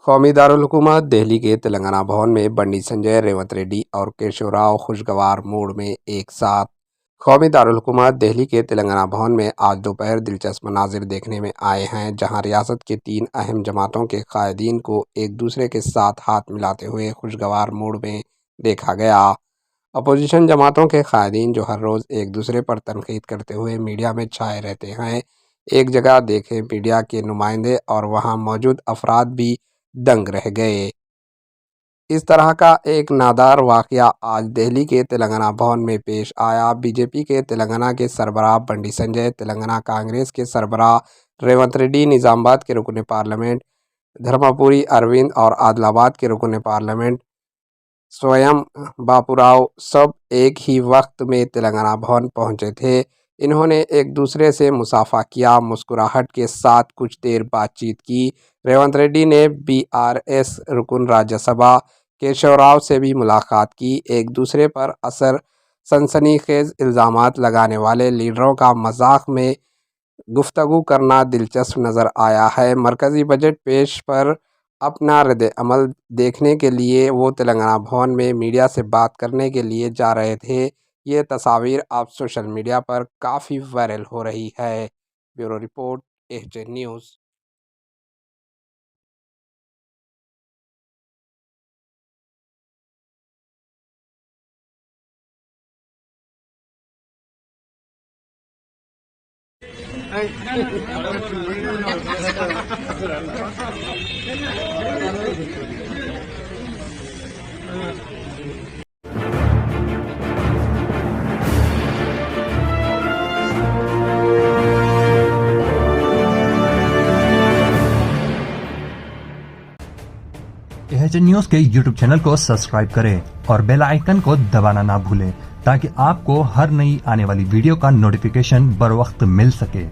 قومی دارالحکومت دہلی کے تلنگانہ بھون میں بنڈی سنجے، ریونت ریڈی اور کیشو راؤ خوشگوار موڈ میں ایک ساتھ۔ قومی دارالحکومت دہلی کے تلنگانہ بھون میں آج دوپہر دلچسپ مناظر دیکھنے میں آئے ہیں، جہاں ریاست کے 3 اہم جماعتوں کے قائدین کو ایک دوسرے کے ساتھ ہاتھ ملاتے ہوئے خوشگوار موڈ میں دیکھا گیا۔ اپوزیشن جماعتوں کے قائدین، جو ہر روز ایک دوسرے پر تنقید کرتے ہوئے میڈیا میں چھائے رہتے ہیں، ایک جگہ دیکھے میڈیا کے نمائندے اور وہاں موجود افراد بھی دنگ رہ گئے۔ اس طرح کا ایک نادر واقعہ آج دہلی کے تلنگانہ بھون میں پیش آیا۔ بی جے پی کے تلنگانہ کے سربراہ بنڈی سنجے، تلنگانہ کانگریس کے سربراہ ریونت ریڈی، نظام آباد کے رکن پارلیمنٹ دھرماپوری اروند اور عادل آباد کے رکن پارلیمنٹ سویم باپو راؤ سب ایک ہی وقت میں تلنگانہ بھون پہنچے تھے۔ انہوں نے ایک دوسرے سے مصافحہ کیا، مسکراہٹ کے ساتھ کچھ دیر بات چیت کی۔ ریونت ریڈی نے بی آر ایس رکن راجیہ سبھا کیشو راؤ سے بھی ملاقات کی۔ ایک دوسرے پر سنسنی خیز الزامات لگانے والے لیڈروں کا مذاق میں گفتگو کرنا دلچسپ نظر آیا ہے۔ مرکزی بجٹ پیش پر اپنا رد عمل دیکھنے کے لیے وہ تلنگانہ بھون میں میڈیا سے بات کرنے کے لیے جا رہے تھے۔ یہ تصاویر اب سوشل میڈیا پر کافی وائرل ہو رہی ہے۔ Bureau report, H news. H news کے یوٹیوب چینل کو سبسکرائب کریں اور بیل آئیکن کو دبانا نہ بھولیں تاکہ آپ کو ہر نئی آنے والی ویڈیو کا نوٹیفیکیشن بر وقت مل سکے۔